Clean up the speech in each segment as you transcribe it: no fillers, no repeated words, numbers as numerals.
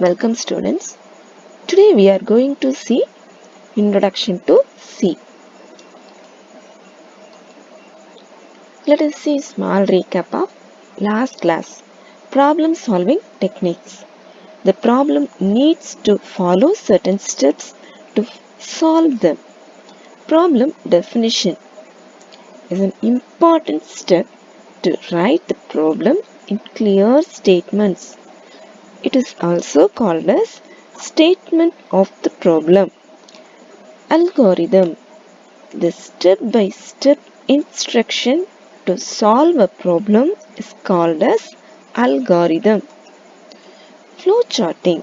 Welcome students. Today we are going to see Introduction to C. Let us see small recap of last class. Problem solving techniques. The problem needs to follow certain steps to solve them. Problem definition is an important step to write the problem in clear statements. It is also called as statement of the problem. Algorithm. The step-by-step instruction to solve a problem is called as algorithm. Flowcharting.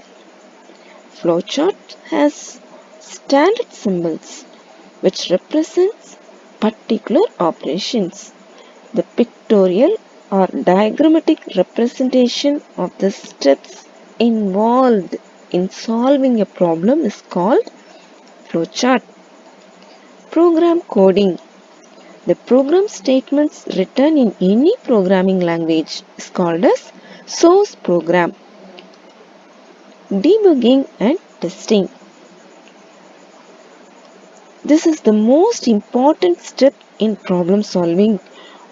Flowchart has standard symbols which represents particular operations. The pictorial or diagrammatic representation of the steps involved in solving a problem is called flowchart. Program coding. The program statements written in any programming language is called as source program. Debugging and testing. This is the most important step in problem solving.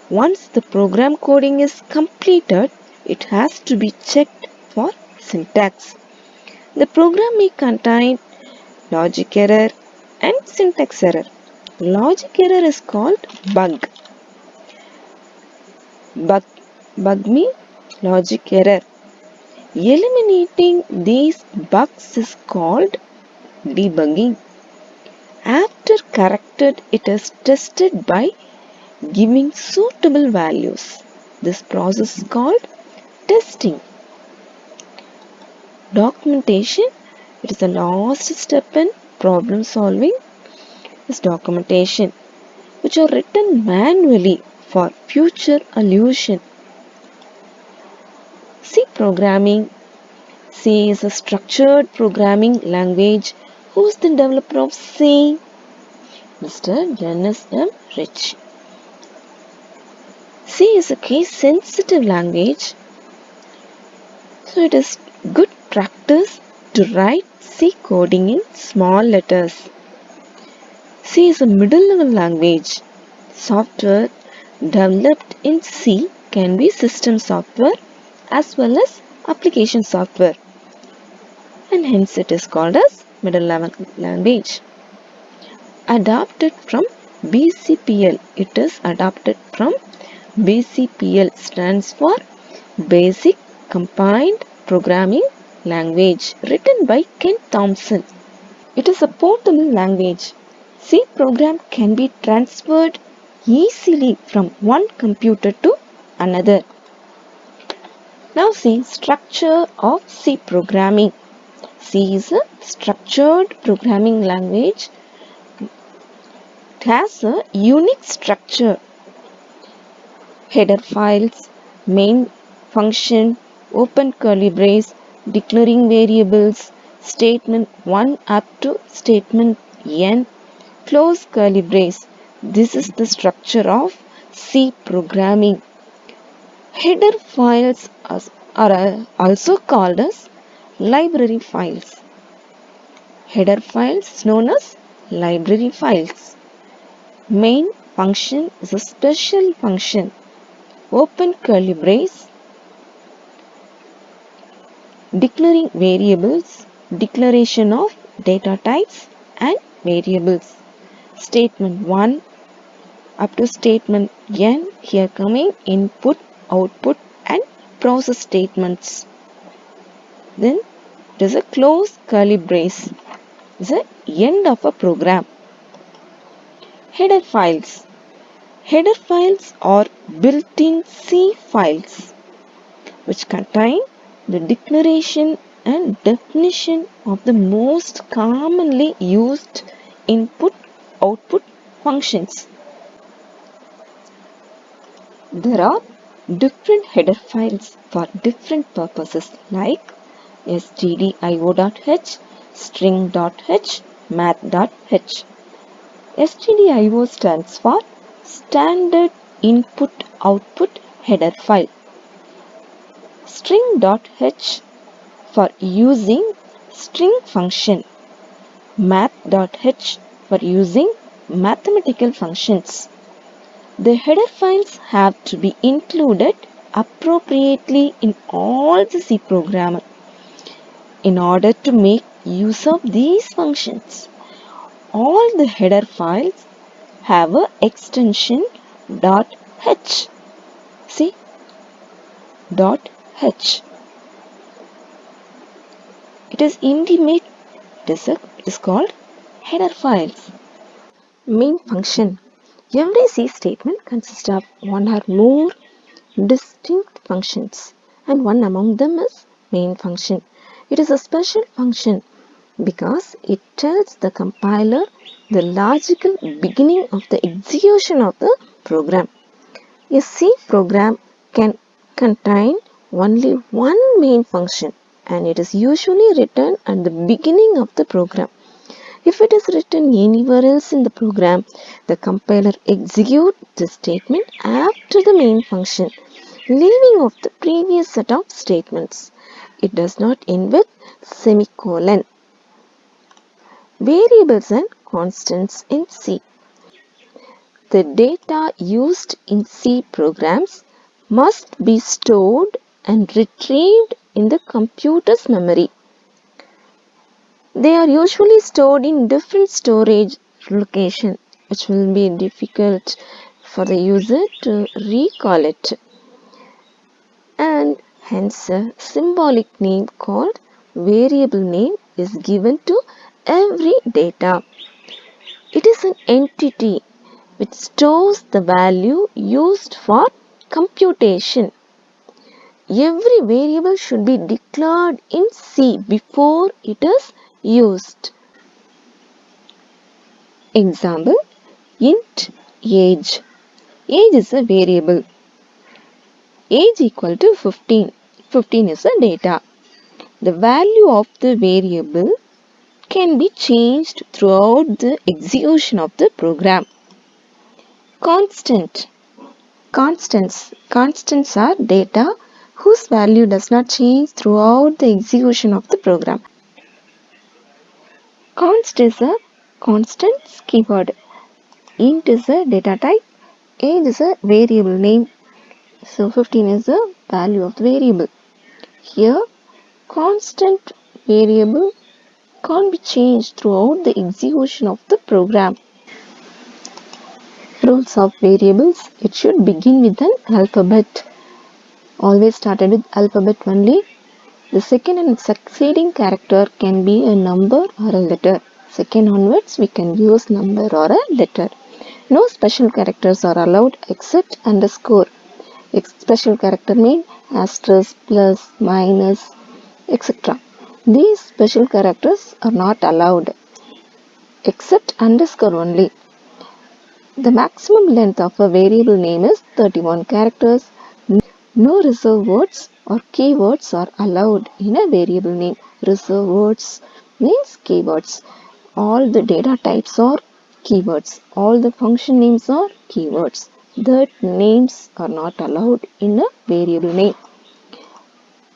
Once the program coding is completed, it has to be checked for syntax. The program may contain logic error and syntax error. Logic error is called bug. Bug means logic error. Eliminating these bugs is called debugging. After corrected, it is tested by giving suitable values. This process is called testing. Documentation. It is the last step in problem solving. Is documentation, which are written manually for future allusion. C programming. C is a structured programming language. Who is the developer of C? Mr. Dennis M. Rich. C is a case-sensitive language, so it is good practice to write C coding in small letters. C is a middle-level language. Software developed in C can be system software as well as application software, and hence it is called as middle-level language. Adapted from BCPL. It is adapted from BCPL, stands for Basic Combined Programming Language, written by Ken Thompson. It is a portable language. C program can be transferred easily from one computer to another. Now see structure of C programming. C is a structured programming language. It has a unique structure. Header files, main function, open curly brace, declaring variables, statement 1 up to statement n, close curly brace. This is the structure of C programming. Header files are also called as library files. Header files is known as library files. Main function is a special function. Open curly brace, declaring variables, declaration of data types and variables. Statement 1 up to statement n, here coming input, output and process statements. Then it is a close curly brace. It is the end of a program. Header files. Header files are built-in C files which contain the declaration and definition of the most commonly used input-output functions. There are different header files for different purposes like stdio.h, string.h, math.h. stdio stands for Standard Input Output Header File. String.h for using string function, math.h for using mathematical functions. The header files have to be included appropriately in all the C programs in order to make use of these functions. All the header files have a extension .h. See, .h. It is intimate. It is called header files. Main function. Every C statement consists of one or more distinct functions, and one among them is main function. It is a special function because it tells the compiler the logical beginning of the execution of the program. A C program can contain only one main function, and it is usually written at the beginning of the program. If it is written anywhere else in the program, the compiler executes the statement after the main function, leaving off the previous set of statements. It does not end with semicolon. Variables and constants in C. The data used in C programs must be stored and retrieved in the computer's memory. They are usually stored in different storage locations, which will be difficult for the user to recall it. And hence a symbolic name called variable name is given to every data. It is an entity which stores the value used for computation. Every variable should be declared in C before it is used. Example, int age. Age is a variable. Age equal to 15. 15 is a data. The value of the variable can be changed throughout the execution of the program. Constant. Constants are data whose value does not change throughout the execution of the program. Const is a constants keyword. Int is a data type. Age is a variable name. So 15 is the value of the variable. Here, constant variable can't be changed throughout the execution of the program. Rules of variables. It should begin with an alphabet. Always started with alphabet only. The second and succeeding character can be a number or a letter. Second onwards, we can use number or a letter. No special characters are allowed except underscore. Special character mean asterisk, plus, minus, etc. These special characters are not allowed except underscore only. The maximum length of a variable name is 31 characters. No reserved words or keywords are allowed in a variable name. Reserved words means keywords. All the data types are keywords. All the function names are keywords. The names are not allowed in a variable name.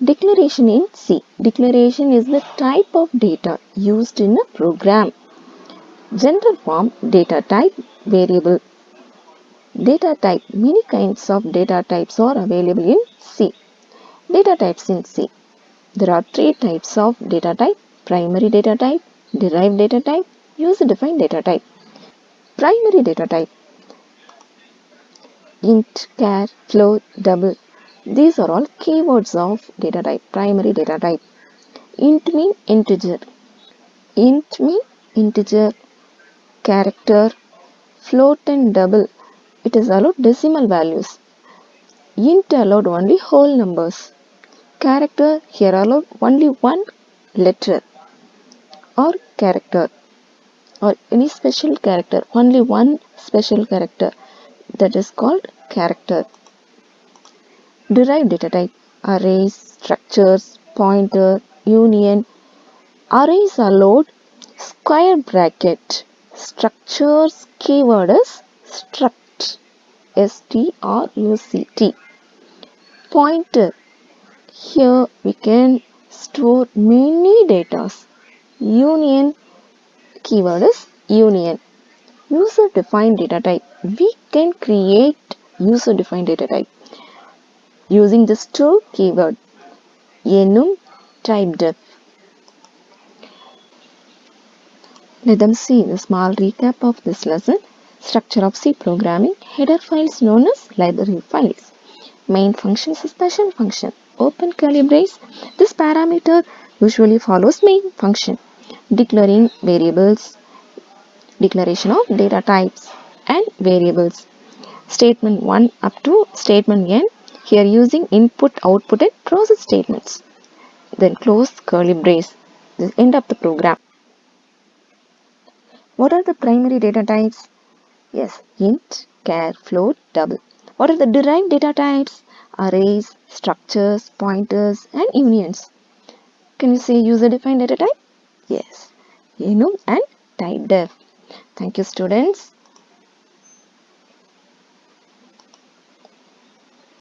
Declaration in C. Declaration is the type of data used in a program. General form, data type, variable. Data type. Many kinds of data types are available in C. Data types in C. There are three types of data type: primary data type, derived data type, user-defined data type. Primary data type: int, char, float, double. These are all keywords of data type, primary data type. Int mean integer. Int mean integer, character, float and double. It is allowed decimal values. Int allowed only whole numbers. Character here allowed only one letter or character or any special character, only one special character, that is called character. Derived data type: arrays, structures, pointer, union. Arrays allowed square bracket. Structures keyword is struct. struct. Pointer. Here we can store many data. Union keyword is union. User defined data type. We can create user defined data type using this store keyword enum type def. Let them see the small recap of this lesson. Structure of C programming. Header files known as library files. Main function is a special function. Open curly brace. This parameter usually follows main function. Declaring variables. Declaration of data types and variables. Statement 1 up to statement n. Here using input, output and process statements. Then close curly brace. This end of the program. What are the primary data types? Yes, int, char, float, double. What are the derived data types? Arrays, structures, pointers, and unions. Can you say user-defined data type? Yes, enum and type def. Thank you, students.